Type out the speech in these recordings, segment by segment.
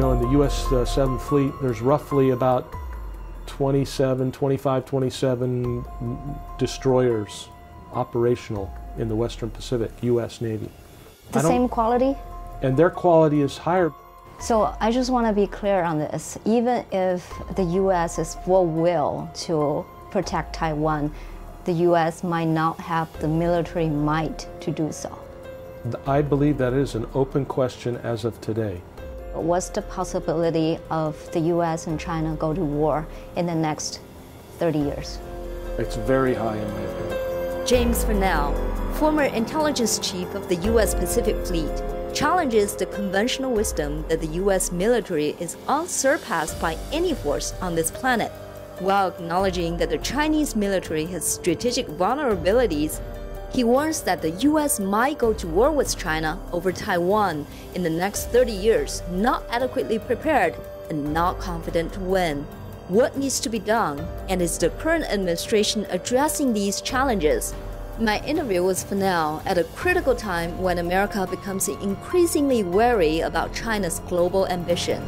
know, in the US 7th Fleet, there's roughly about 27 destroyers operational in the Western Pacific, US Navy. The same quality? And their quality is higher. So I just want to be clear on this. Even if the US is full will to protect Taiwan, the US might not have the military might to do so. I believe that is an open question as of today. What's the possibility of the US and China go to war in the next 30 years? It's very high in my opinion. James Fanell, former intelligence chief of the US Pacific Fleet, challenges the conventional wisdom that the US military is unsurpassed by any force on this planet, while acknowledging that the Chinese military has strategic vulnerabilities. He warns that the US might go to war with China over Taiwan in the next 30 years, not adequately prepared and not confident to win. What needs to be done, and is the current administration addressing these challenges? My interview with Fanell at a critical time when America becomes increasingly wary about China's global ambition.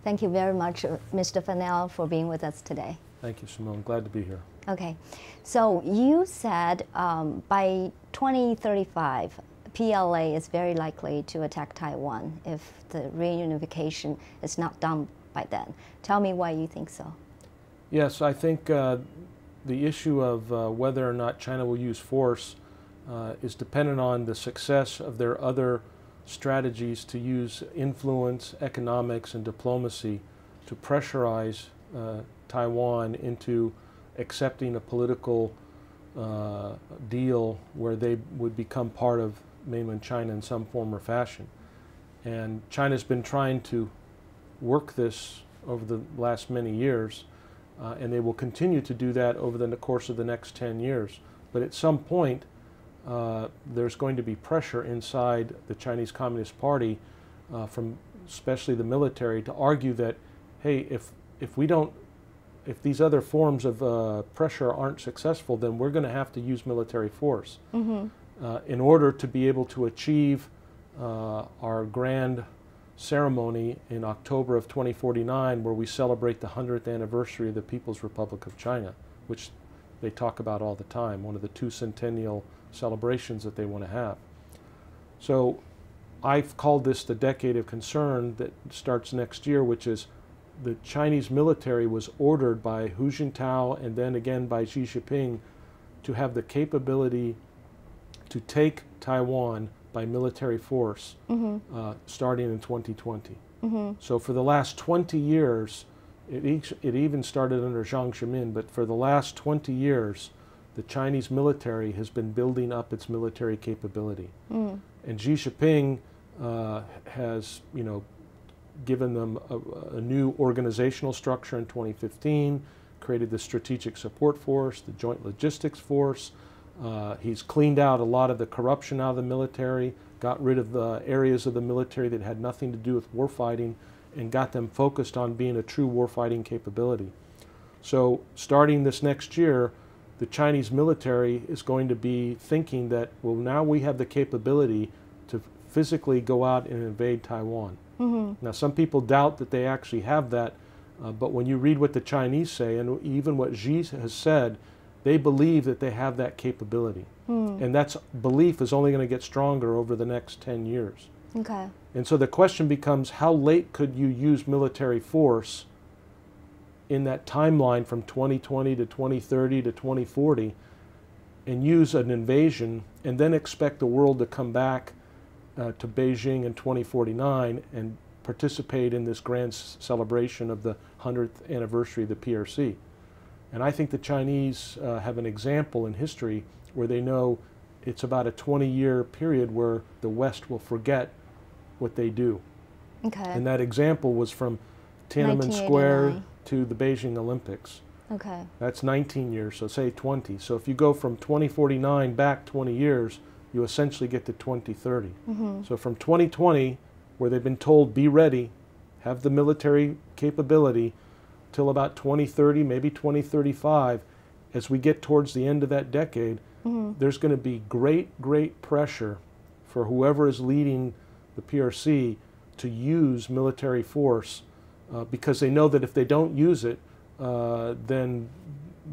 Thank you very much, Mr. Fanell, for being with us today. Thank you, Simone. Glad to be here. Okay, so you said by 2035, PLA is very likely to attack Taiwan if the reunification is not done by then. Tell me why you think so. Yes, I think the issue of whether or not China will use force is dependent on the success of their other strategies to use influence, economics, and diplomacy to pressurize Taiwan into accepting a political deal where they would become part of mainland China in some form or fashion. And China's been trying to work this over the last many years, and they will continue to do that over the course of the next 10 years. But at some point, there's going to be pressure inside the Chinese Communist Party from especially the military to argue that, hey, if these other forms of pressure aren't successful, then we're going to have to use military force in order to be able to achieve our grand ceremony in October of 2049, where we celebrate the 100th anniversary of the People's Republic of China, which they talk about all the time, one of the 2 centennial celebrations that they want to have. So I've called this the decade of concern that starts next year, which is the Chinese military was ordered by Hu Jintao and then again by Xi Jinping to have the capability to take Taiwan by military force starting in 2020. So for the last 20 years, it even started under Jiang Zemin, but for the last 20 years, the Chinese military has been building up its military capability. And Xi Jinping has, given them a new organizational structure in 2015, created the Strategic Support Force, the Joint Logistics Force. He's cleaned out a lot of the corruption out of the military, got rid of the areas of the military that had nothing to do with warfighting, and got them focused on being a true warfighting capability. So starting this next year, the Chinese military is going to be thinking that, well, now we have the capability to physically go out and invade Taiwan. Now, some people doubt that they actually have that, but when you read what the Chinese say, and even what Xi has said, they believe that they have that capability. And that belief is only going to get stronger over the next 10 years. Okay. And so the question becomes, how late could you use military force in that timeline from 2020 to 2030 to 2040 and use an invasion and then expect the world to come back to Beijing in 2049 and participate in this grand celebration of the 100th anniversary of the PRC. And I think the Chinese have an example in history where they know it's about a 20-year period where the West will forget what they do. Okay. And that example was from Tiananmen Square to the Beijing Olympics. Okay. That's 19 years, so say 20. So if you go from 2049 back 20 years, you essentially get to 2030. So from 2020, where they've been told, be ready, have the military capability, till about 2030, maybe 2035, as we get towards the end of that decade, there's going to be great pressure for whoever is leading the PRC to use military force because they know that if they don't use it, then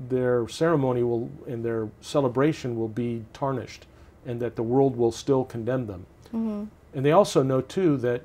their ceremony will and their celebration will be tarnished, and that the world will still condemn them. And they also know too that,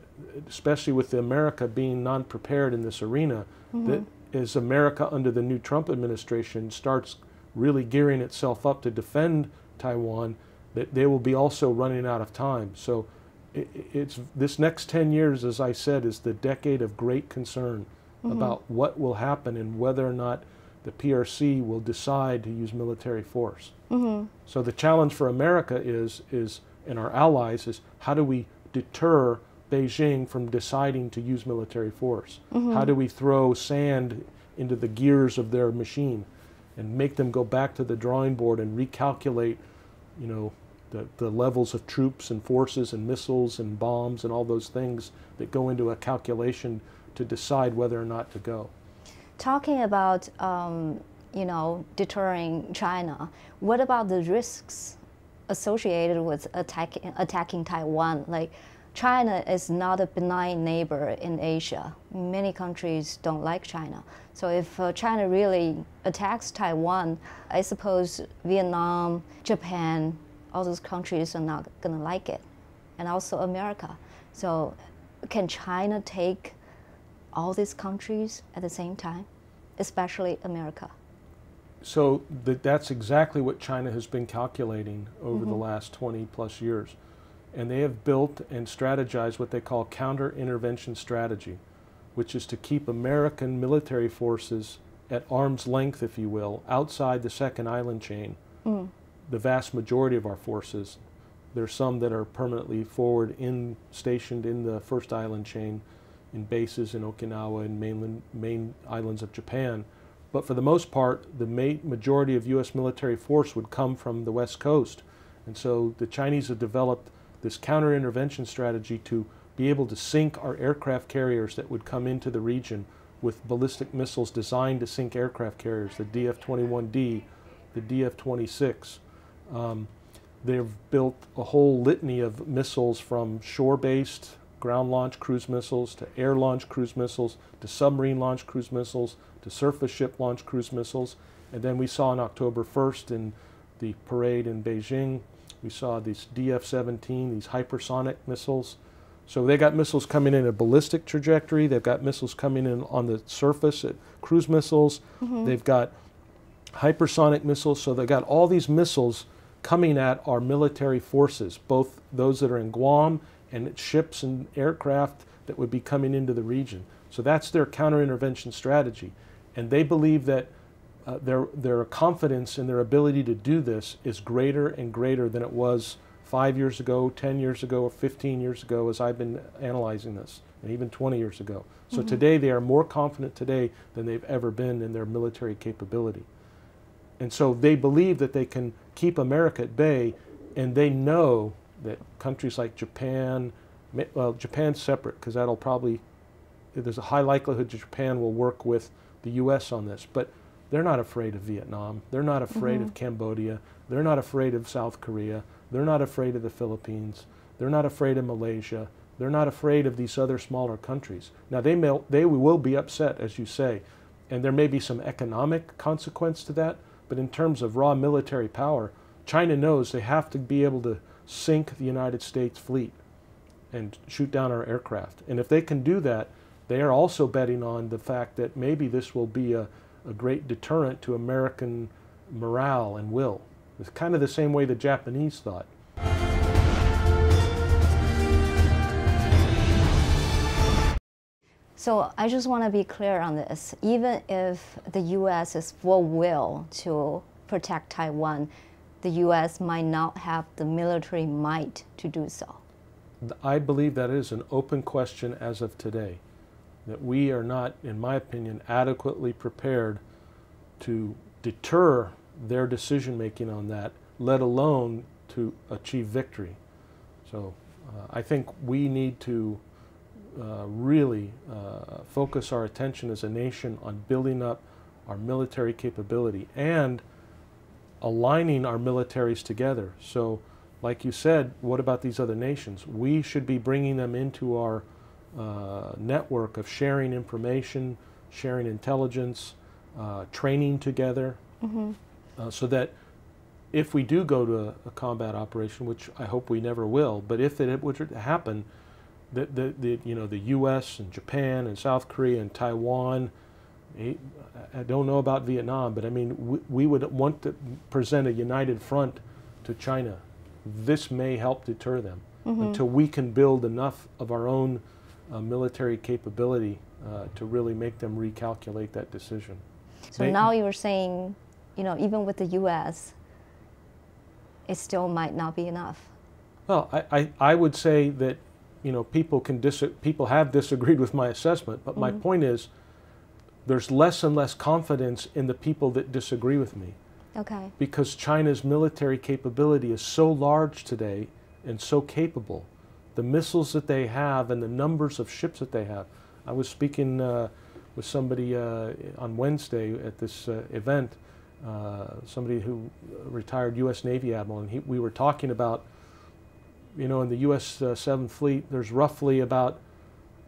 especially with America being non-prepared in this arena, that as America under the new Trump administration starts really gearing itself up to defend Taiwan, that they will be also running out of time. So it's this next 10 years, as I said, is the decade of great concern about what will happen and whether or not the PRC will decide to use military force. So the challenge for America is, and our allies, is how do we deter Beijing from deciding to use military force? How do we throw sand into the gears of their machine and make them go back to the drawing board and recalculate, you know, the levels of troops and forces and missiles and bombs and all those things that go into a calculation to decide whether or not to go. Talking about, you know, deterring China, what about the risks associated with attacking Taiwan? Like, China is not a benign neighbor in Asia. Many countries don't like China. So if China really attacks Taiwan, I suppose Vietnam, Japan, all those countries are not going to like it, and also America. So can China take all these countries at the same time, especially America? So that's exactly what China has been calculating over the last 20 plus years. And they have built and strategized what they call counter-intervention strategy, which is to keep American military forces at arm's length, if you will, outside the second island chain. The vast majority of our forces, there's some that are permanently forward stationed in the first island chain, in bases in Okinawa and main islands of Japan. But for the most part, the majority of U.S. military force would come from the West Coast. And so the Chinese have developed this counter-intervention strategy to be able to sink our aircraft carriers that would come into the region with ballistic missiles designed to sink aircraft carriers, the DF-21D, the DF-26. They've built a whole litany of missiles, from shore-based ground-launched cruise missiles to air-launched cruise missiles to submarine-launched cruise missiles to surface ship-launched cruise missiles. And then we saw on October 1st in the parade in Beijing, we saw these DF-17, these hypersonic missiles. So they got missiles coming in a ballistic trajectory. They've got missiles coming in on the surface at cruise missiles. They've got hypersonic missiles. So they've got all these missiles coming at our military forces, both those that are in Guam and ships and aircraft that would be coming into the region. So that's their counter-intervention strategy. And they believe that their confidence in their ability to do this is greater and greater than it was 5 years ago, 10 years ago, or 15 years ago, as I've been analyzing this, and even 20 years ago. So today they are more confident today than they've ever been in their military capability. And so they believe that they can keep America at bay, and they know that countries like Japan, well, Japan's separate because that'll probably, there's a high likelihood that Japan will work with the U.S. on this, but they're not afraid of Vietnam. They're not afraid of Cambodia. They're not afraid of South Korea. They're not afraid of the Philippines. They're not afraid of Malaysia. They're not afraid of these other smaller countries. Now, they will be upset, as you say, and there may be some economic consequence to that, but in terms of raw military power, China knows they have to be able to sink the United States fleet and shoot down our aircraft. And if they can do that, they are also betting on the fact that maybe this will be a great deterrent to American morale and will. It's kind of the same way the Japanese thought. So I just want to be clear on this. Even if the U.S. is full will to protect Taiwan, the U.S. might not have the military might to do so. I believe that is an open question as of today, that we are not, in my opinion, adequately prepared to deter their decision-making on that, let alone to achieve victory. So I think we need to really focus our attention as a nation on building up our military capability and aligning our militaries together. So, like you said, what about these other nations? We should be bringing them into our network of sharing information, sharing intelligence, training together, so that if we do go to a combat operation, which I hope we never will, but if it would happen, the U.S. and Japan and South Korea and Taiwan, I don't know about Vietnam, but I mean, we would want to present a united front to China. This may help deter them until we can build enough of our own military capability to really make them recalculate that decision. So now you're saying, even with the U.S., it still might not be enough. Well, I would say that people have disagreed with my assessment, but my point is there's less and less confidence in the people that disagree with me. Okay. Because China's military capability is so large today and so capable. The missiles that they have and the numbers of ships that they have. I was speaking with somebody on Wednesday at this event, somebody who retired U.S. Navy admiral, and we were talking about, in the U.S. 7th Fleet, there's roughly about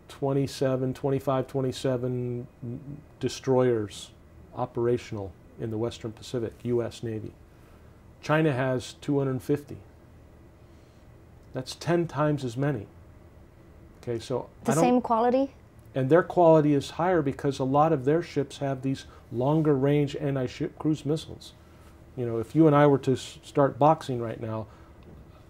27 destroyers operational in the Western Pacific, U.S. Navy. China has 250. That's 10 times as many. Okay, so the same quality? And their quality is higher because a lot of their ships have these longer range anti-ship cruise missiles. If you and I were to start boxing right now,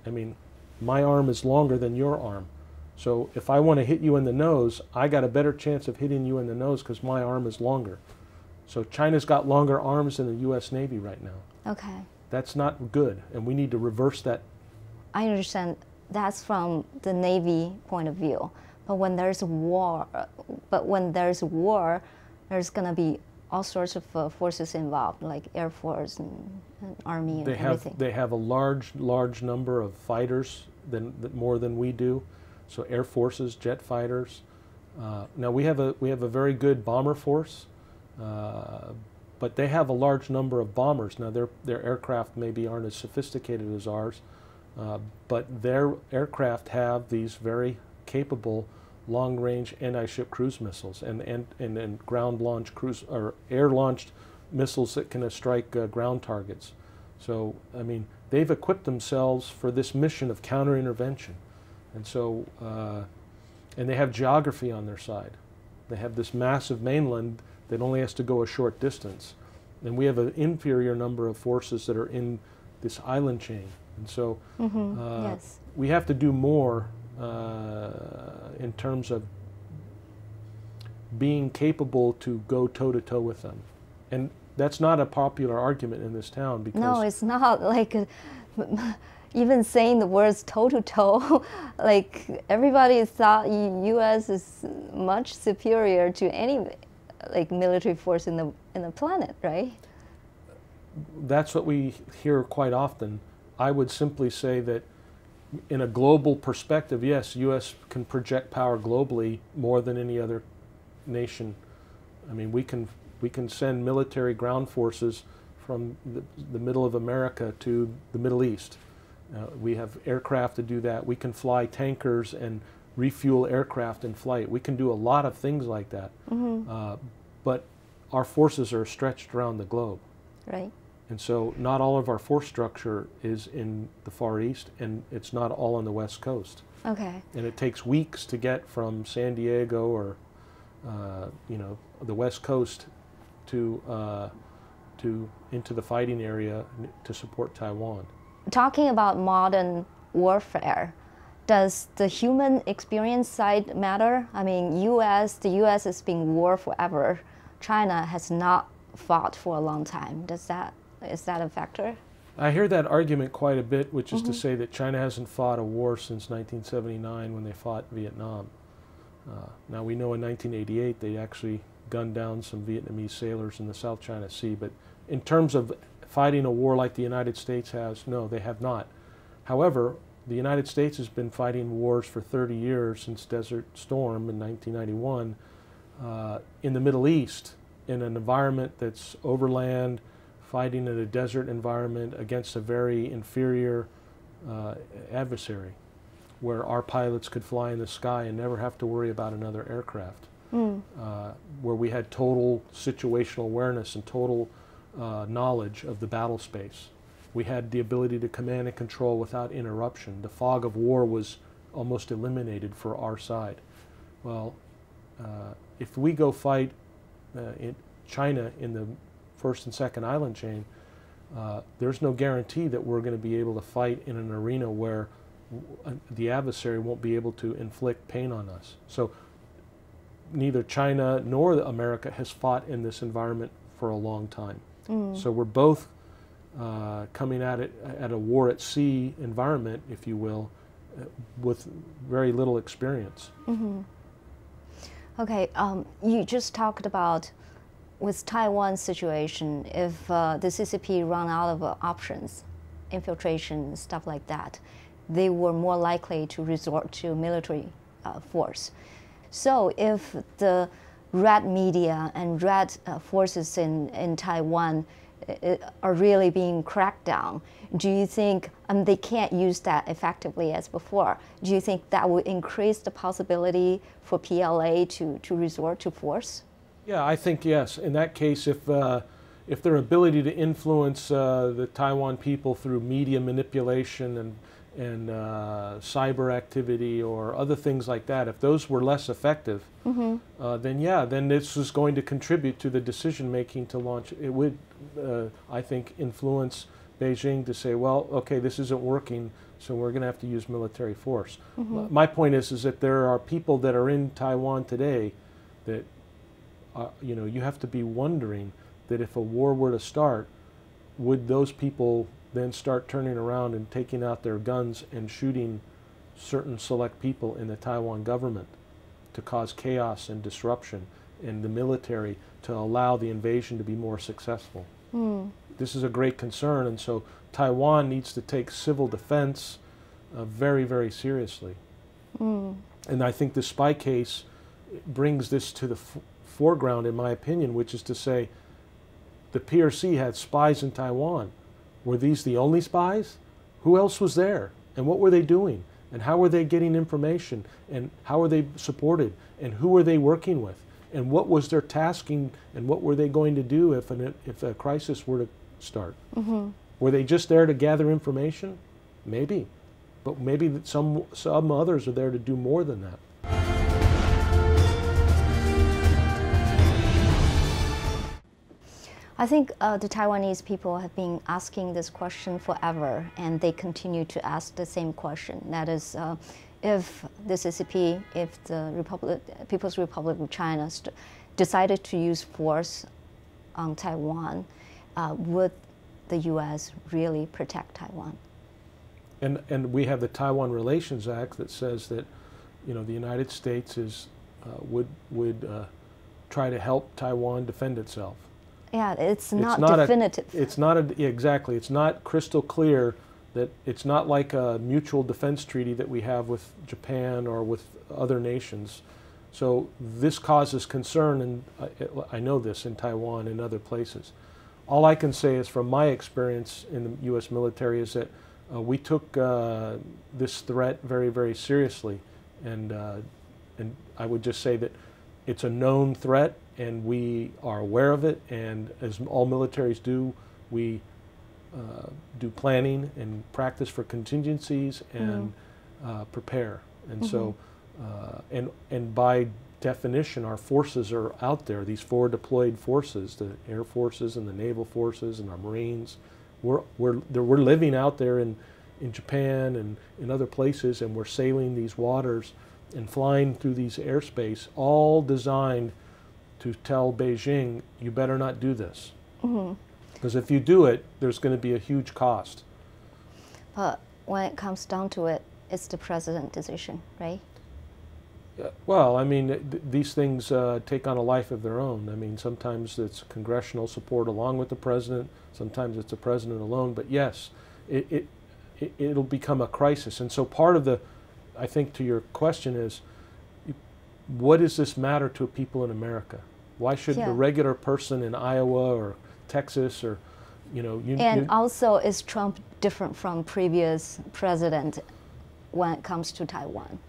I mean, my arm is longer than your arm. So if I want to hit you in the nose, I got a better chance of hitting you in the nose because my arm is longer. So China's got longer arms than the U.S. Navy right now. Okay. That's not good, and we need to reverse that. I understand that's from the Navy point of view. But when there's war, there's going to be all sorts of forces involved, like Air Force and Army and everything. They have a large number of fighters more than we do. So Air Forces, jet fighters. Now we have a very good bomber force, but they have a large number of bombers. Now their aircraft maybe aren't as sophisticated as ours, but their aircraft have these very capable long-range anti-ship cruise missiles and ground-launched cruise or air-launched missiles that can strike ground targets. So I mean, they've equipped themselves for this mission of counter-intervention. And so, and they have geography on their side. They have this massive mainland that only has to go a short distance. And we have an inferior number of forces that are in this island chain. And so yes. We have to do more in terms of being capable to go toe-to-toe with them. And that's not a popular argument in this town because... No, it's not like... even saying the words toe-to-toe, like everybody thought U.S. is much superior to any military force in the planet, right? That's what we hear quite often. I would simply say that in a global perspective, yes, U.S. can project power globally more than any other nation. I mean, we can send military ground forces from the middle of America to the Middle East. We have aircraft to do that. We can fly tankers and refuel aircraft in flight. We can do a lot of things like that. But our forces are stretched around the globe. Right. And so not all of our force structure is in the Far East, and it's not all on the West Coast. Okay. And it takes weeks to get from San Diego or the West Coast to into the fighting area to support Taiwan. Talking about modern warfare, does the human experience side matter? I mean, the U.S. has been war forever. China has not fought for a long time. Is that a factor? I hear that argument quite a bit, which is to say that China hasn't fought a war since 1979 when they fought Vietnam. Now we know in 1988 they actually gunned down some Vietnamese sailors in the South China Sea, but in terms of fighting a war like the United States has, no, they have not. However, the United States has been fighting wars for 30 years since Desert Storm in 1991 in the Middle East, in an environment that's overland, fighting in a desert environment against a very inferior adversary, where our pilots could fly in the sky and never have to worry about another aircraft, where we had total situational awareness and total knowledge of the battle space. We had the ability to command and control without interruption. The fog of war was almost eliminated for our side. Well, if we go fight in China in the first and second island chain, there's no guarantee that we're going to be able to fight in an arena where the adversary won't be able to inflict pain on us. So neither China nor America has fought in this environment for a long time. So we're both coming at it at a war at sea environment, if you will, with very little experience. Okay, you just talked about with Taiwan situation, if the CCP run out of options, infiltration, stuff like that, they were more likely to resort to military force. So if the red media and red forces in Taiwan are really being cracked down, do you think they can't use that effectively as before? Do you think that will increase the possibility for PLA to resort to force? Yeah, I think yes. In that case, if their ability to influence the Taiwan people through media manipulation and cyber activity or other things like that, if those were less effective, then yeah, then this is going to contribute to the decision making to launch. It would, I think, influence Beijing to say, well, okay, this isn't working, so we're going to have to use military force. My point is that there are people that are in Taiwan today that, you know, you have to be wondering that if a war were to start, would those people then start turning around and taking out their guns and shooting certain select people in the Taiwan government to cause chaos and disruption in the military to allow the invasion to be more successful. This is a great concern, and so Taiwan needs to take civil defense very, very seriously. And I think the spy case brings this to the foreground, in my opinion, which is to say the PRC had spies in Taiwan. Were these the only spies? Who else was there? And what were they doing? And how were they getting information? And how were they supported? And who were they working with? And what was their tasking? And what were they going to do if a crisis were to start? Were they just there to gather information? Maybe. But maybe some others are there to do more than that. I think the Taiwanese people have been asking this question forever, and they continue to ask the same question. That is, if the CCP, if the People's Republic of China decided to use force on Taiwan, would the U.S. really protect Taiwan? And we have the Taiwan Relations Act that says that, you know, the United States would try to help Taiwan defend itself. Yeah, it's not definitive. It's not exactly. It's not crystal clear that it's not like a mutual defense treaty that we have with Japan or with other nations. So this causes concern, and I know this in Taiwan and other places. All I can say is from my experience in the U.S. military is that we took this threat very, very seriously, and I would just say that it's a known threat, and we are aware of it, and as all militaries do, we do planning and practice for contingencies and prepare. And so, and by definition, our forces are out there, these four deployed forces, the air forces and the naval forces and our Marines. We're living out there in Japan and in other places, and we're sailing these waters and flying through these airspace, all designed to tell Beijing, you better not do this. Because if you do it, there's going to be a huge cost. But when it comes down to it, it's the president's decision, right? Well, I mean, these things take on a life of their own. I mean, sometimes it's congressional support along with the president, sometimes it's the president alone. But yes, it'll become a crisis. And so part of the, I think to your question is, what does this matter to people in America? Why should the regular person in Iowa or Texas or, you know, also, is Trump different from previous president when it comes to Taiwan?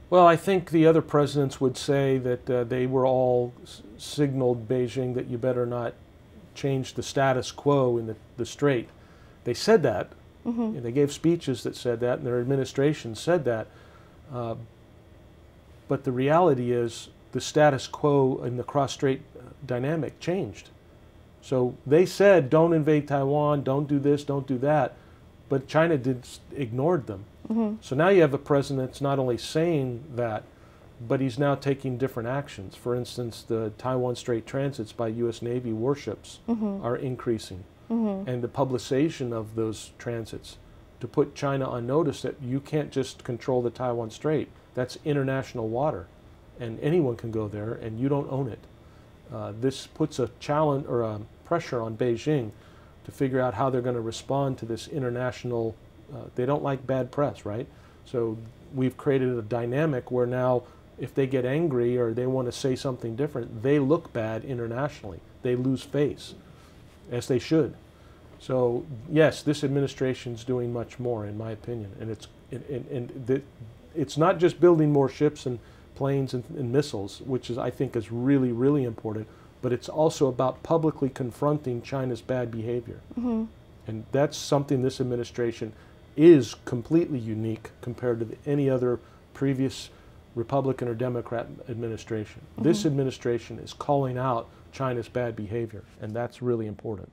Well, I think the other presidents would say that they were all signaled Beijing that you better not change the status quo in the strait. They said that. And they gave speeches that said that, and their administration said that. But the reality is the status quo in the cross-strait dynamic changed. So they said, don't invade Taiwan, don't do this, don't do that. But China ignored them. So now you have a president that's not only saying that, but he's now taking different actions. For instance, the Taiwan Strait transits by U.S. Navy warships are increasing. And the publicization of those transits to put China on notice that you can't just control the Taiwan Strait. That's international water, and anyone can go there, and you don't own it. This puts a challenge or a pressure on Beijing to figure out how they're going to respond to this international. They don't like bad press, right? So we've created a dynamic where now, if they get angry or they want to say something different, they look bad internationally. They lose face, as they should. So yes, this administration's doing much more, in my opinion, and it's not just building more ships and planes and missiles, which is, I think, is really, really important, but it's also about publicly confronting China's bad behavior. And that's something this administration is completely unique compared to any other previous Republican or Democrat administration. This administration is calling out China's bad behavior, and that's really important.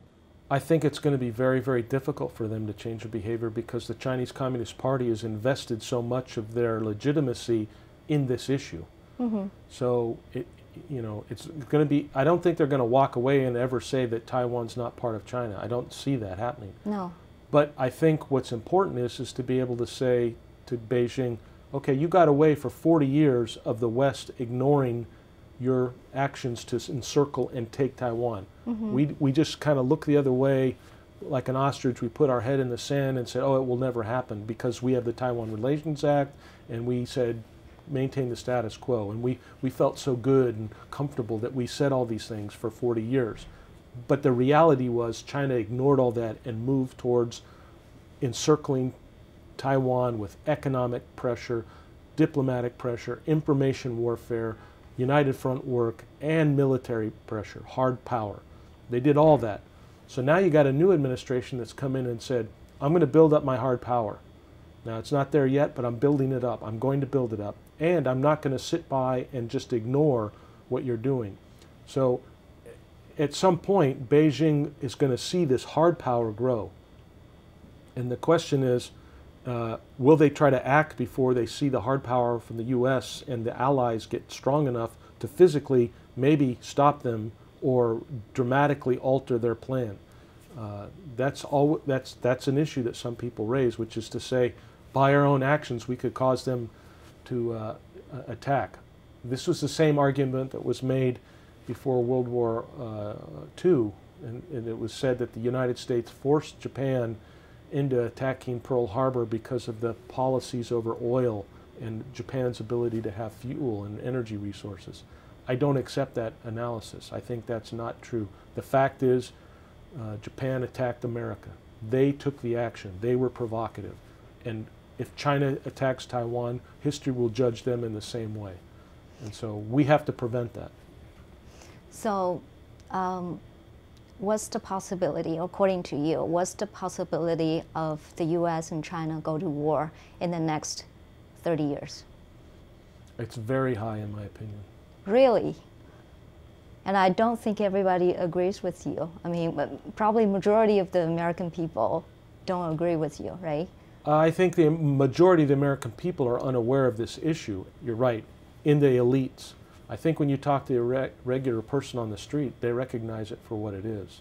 I think it's going to be very, very difficult for them to change their behavior because the Chinese Communist Party has invested so much of their legitimacy in this issue. So, it's going to be, I don't think they're going to walk away and ever say that Taiwan's not part of China. I don't see that happening. No. But I think what's important is to be able to say to Beijing, okay, you got away for 40 years of the West ignoring your actions to encircle and take Taiwan. We just kind of look the other way like an ostrich. We put our head in the sand and said, oh, it will never happen because we have the Taiwan Relations Act, and we said maintain the status quo. And we felt so good and comfortable that we said all these things for 40 years. But the reality was China ignored all that and moved towards encircling Taiwan with economic pressure, diplomatic pressure, information warfare, United Front work, and military pressure, hard power. They did all that. So now you got a new administration that's come in and said, I'm going to build up my hard power. Now it's not there yet, but I'm building it up. I'm going to build it up. And I'm not going to sit by and just ignore what you're doing. So at some point, Beijing is going to see this hard power grow. And the question is, will they try to act before they see the hard power from the U.S. and the allies get strong enough to physically maybe stop them or dramatically alter their plan? That's an issue that some people raise, which is to say, by our own actions, we could cause them to attack. This was the same argument that was made before World War II, and it was said that the United States forced Japan into attacking Pearl Harbor because of the policies over oil and Japan's ability to have fuel and energy resources. I don't accept that analysis. I think that's not true. The fact is, Japan attacked America. They took the action. They were provocative. And if China attacks Taiwan, history will judge them in the same way. And so we have to prevent that. So what's the possibility, according to you, what's the possibility of the U.S. and China go to war in the next 30 years? It's very high, in my opinion. Really? And I don't think everybody agrees with you. I mean, probably majority of the American people don't agree with you, right? I think the majority of the American people are unaware of this issue. You're right, in the elites. I think when you talk to a regular person on the street, they recognize it for what it is.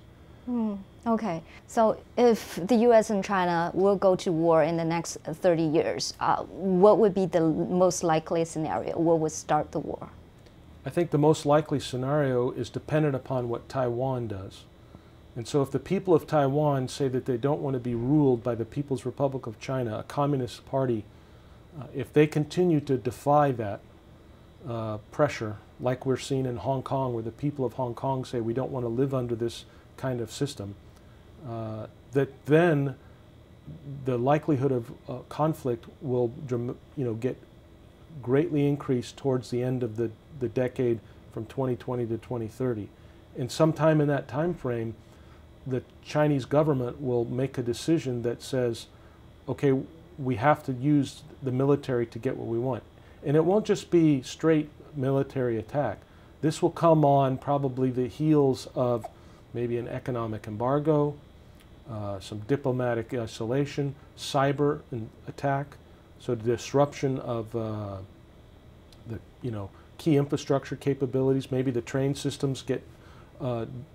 Okay, so if the U.S. and China will go to war in the next 30 years, what would be the most likely scenario? What would start the war? I think the most likely scenario is dependent upon what Taiwan does. And so if the people of Taiwan say that they don't want to be ruled by the People's Republic of China, a communist party, if they continue to defy that pressure, like we're seeing in Hong Kong, where the people of Hong Kong say we don't want to live under this kind of system, that then the likelihood of conflict will get greatly increased towards the end of the decade from 2020 to 2030. And sometime in that time frame, the Chinese government will make a decision that says, okay, we have to use the military to get what we want. And it won't just be straight military attack. This will come on probably the heels of maybe an economic embargo, some diplomatic isolation, cyber attack, so the disruption of the key infrastructure capabilities. Maybe the train systems get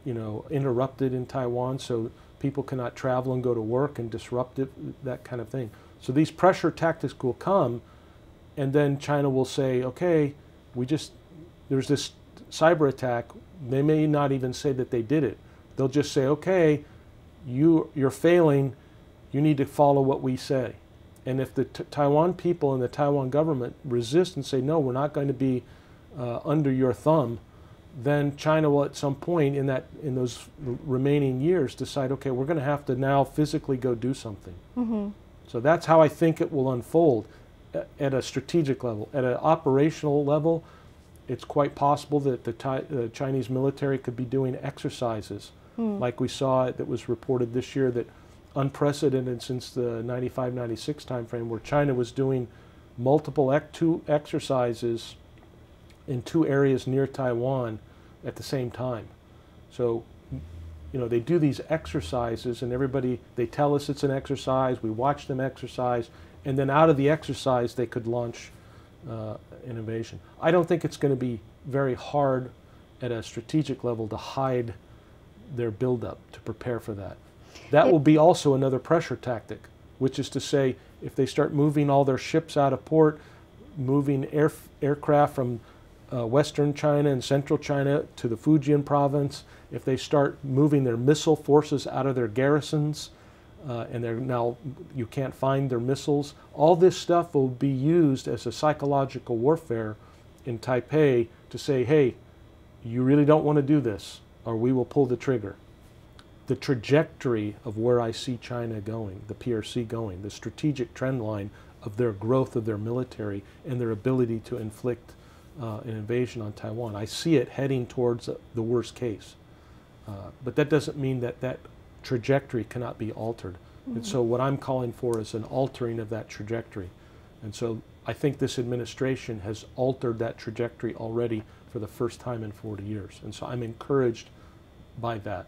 interrupted in Taiwan, so people cannot travel and go to work, and disrupt it, that kind of thing. So these pressure tactics will come, and then China will say, okay, there's this cyber attack. They may not even say that they did it. They'll just say, okay, you're failing, you need to follow what we say. And if the Taiwan people and the Taiwan government resist and say, no, we're not going to be under your thumb, then China will at some point in those remaining years decide, okay, we're going to have to now physically go do something. Mm-hmm. So that's how I think it will unfold at a strategic level. At an operational level, it's quite possible that the Chinese military could be doing exercises like we saw that was reported this year, that unprecedented since the 95-96 timeframe, where China was doing multiple exercises in 2 areas near Taiwan at the same time. So, they do these exercises, and they tell us it's an exercise, we watch them exercise, and then out of the exercise they could launch an invasion. I don't think it's going to be very hard at a strategic level to hide their buildup, to prepare for that. That will be also another pressure tactic, which is to say, if they start moving all their ships out of port, moving aircraft from western China and central China to the Fujian province, if they start moving their missile forces out of their garrisons, and now you can't find their missiles, all this stuff will be used as a psychological warfare in Taipei to say, hey, you really don't want to do this, or we will pull the trigger. The trajectory of where I see China going, the PRC going, the strategic trend line of their growth of their military and their ability to inflict an invasion on Taiwan, I see it heading towards the worst case. But that doesn't mean that trajectory cannot be altered. Mm-hmm. And so what I'm calling for is an altering of that trajectory. And so I think this administration has altered that trajectory already for the first time in 40 years. And so I'm encouraged by that.